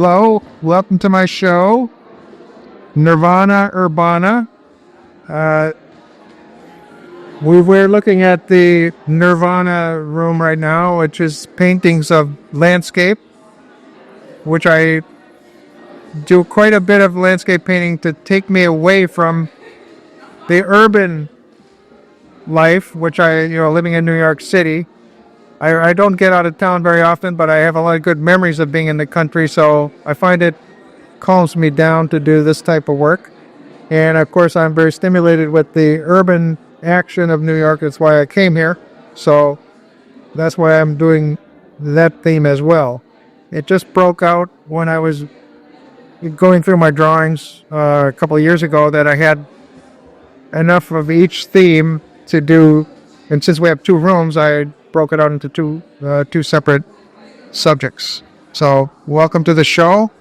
Hello, welcome to my show, Nirvana, Urbana. We're looking at the Nirvana room right now, which is paintings of landscape, which I do quite a bit of landscape painting to take me away from the urban life, which living in New York City. I don't get out of town very often, but I have a lot of good memories of being in the country, so I find it calms me down to do this type of work. And of course, I'm very stimulated with the urban action of New York. That's why I came here. So that's why I'm doing that theme as well. It just broke out when I was going through my drawings a couple of years ago that I had enough of each theme to do. And since we have two rooms, I broke it out into two separate subjects. So welcome to the show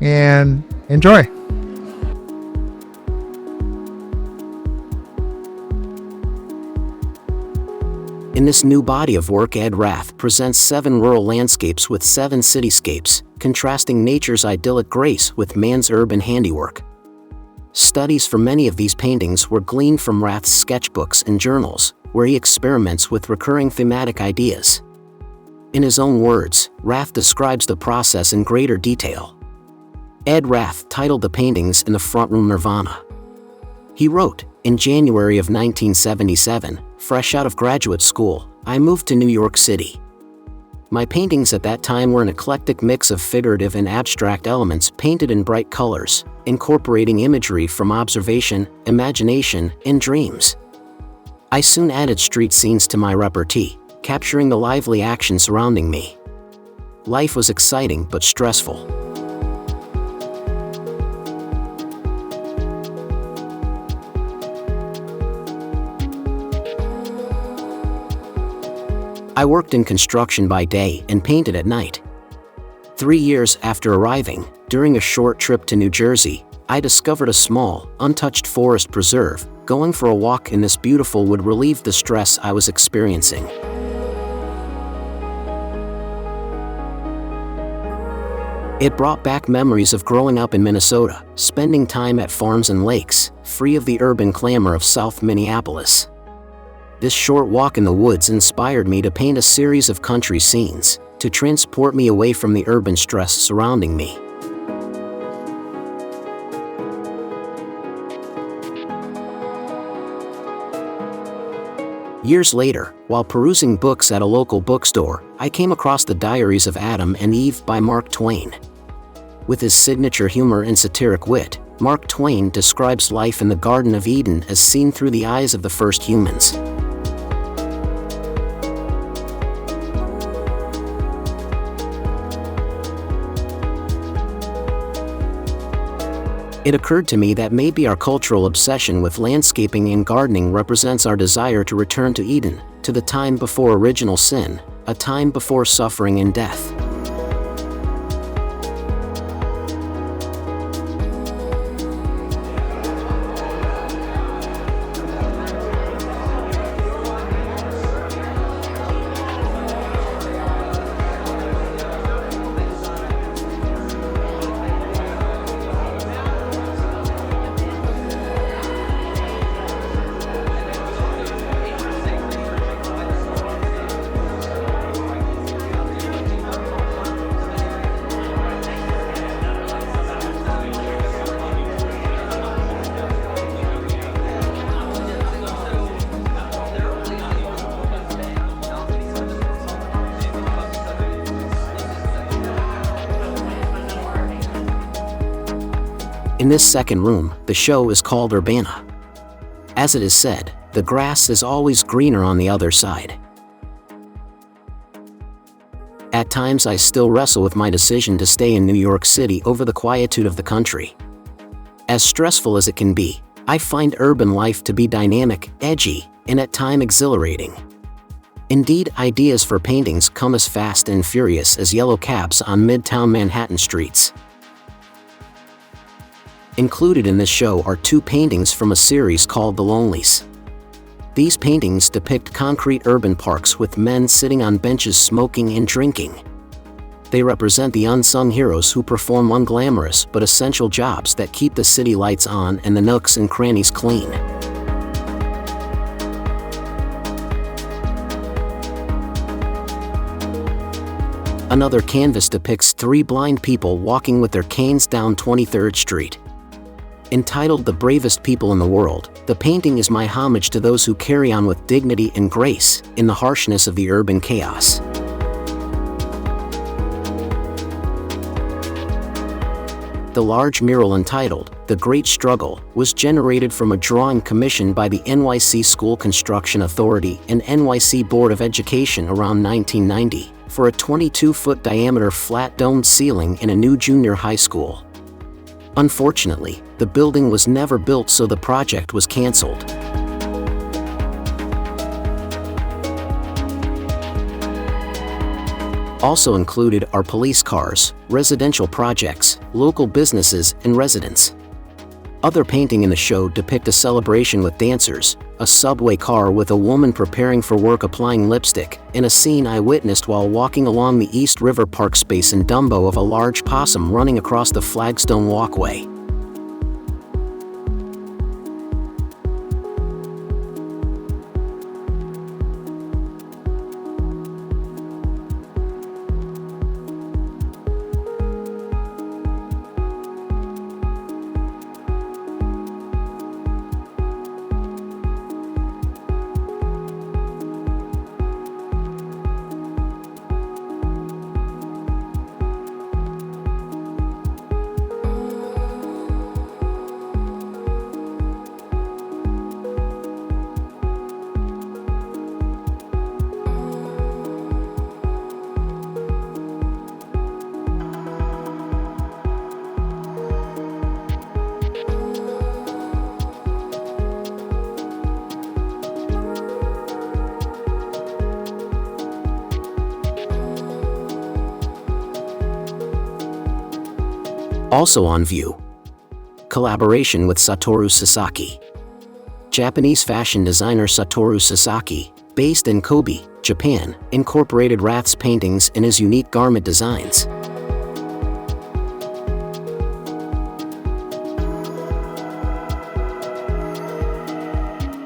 and enjoy. In this new body of work, Ed Rath presents 7 rural landscapes with 7 cityscapes, contrasting nature's idyllic grace with man's urban handiwork. Studies for many of these paintings were gleaned from Rath's sketchbooks and journals, where he experiments with recurring thematic ideas. In his own words, Rath describes the process in greater detail. Ed Rath titled the paintings in the front room Nirvana. He wrote, "In January of 1977, fresh out of graduate school, I moved to New York City. My paintings at that time were an eclectic mix of figurative and abstract elements painted in bright colors, incorporating imagery from observation, imagination, and dreams. I soon added street scenes to my repartee, capturing the lively action surrounding me. Life was exciting but stressful. I worked in construction by day and painted at night. 3 years after arriving, during a short trip to New Jersey, I discovered a small, untouched forest preserve. Going for a walk in this beautiful would relieve the stress I was experiencing. It brought back memories of growing up in Minnesota, spending time at farms and lakes, free of the urban clamor of South Minneapolis. This short walk in the woods inspired me to paint a series of country scenes, to transport me away from the urban stress surrounding me. Years later, while perusing books at a local bookstore, I came across The Diaries of Adam and Eve by Mark Twain. With his signature humor and satiric wit, Mark Twain describes life in the Garden of Eden as seen through the eyes of the first humans. It occurred to me that maybe our cultural obsession with landscaping and gardening represents our desire to return to Eden, to the time before original sin, a time before suffering and death. In this second room, the show is called Urbana. As it is said, the grass is always greener on the other side. At times I still wrestle with my decision to stay in New York City over the quietude of the country. As stressful as it can be, I find urban life to be dynamic, edgy, and at times exhilarating. Indeed, ideas for paintings come as fast and furious as yellow cabs on Midtown Manhattan streets. Included in this show are 2 paintings from a series called The Lonelies. These paintings depict concrete urban parks with men sitting on benches smoking and drinking. They represent the unsung heroes who perform unglamorous but essential jobs that keep the city lights on and the nooks and crannies clean. Another canvas depicts 3 blind people walking with their canes down 23rd Street. Entitled "The Bravest People in the World," the painting is my homage to those who carry on with dignity and grace in the harshness of the urban chaos. The large mural entitled "The Great Struggle" was generated from a drawing commissioned by the NYC School Construction Authority and NYC Board of Education around 1990 for a 22-foot diameter flat domed ceiling in a new junior high school. Unfortunately, the building was never built, so the project was canceled. Also included are police cars, residential projects, local businesses, and residents. Other paintings in the show depict a celebration with dancers, a subway car with a woman preparing for work applying lipstick, and a scene I witnessed while walking along the East River Park space in Dumbo of a large possum running across the flagstone walkway. Also on view. Collaboration with Satoru Sasaki. Japanese fashion designer Satoru Sasaki, based in Kobe, Japan, incorporated Rath's paintings in his unique garment designs.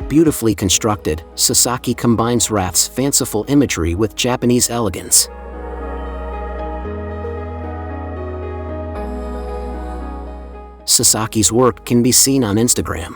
Beautifully constructed, Sasaki combines Rath's fanciful imagery with Japanese elegance. Sasaki's work can be seen on Instagram.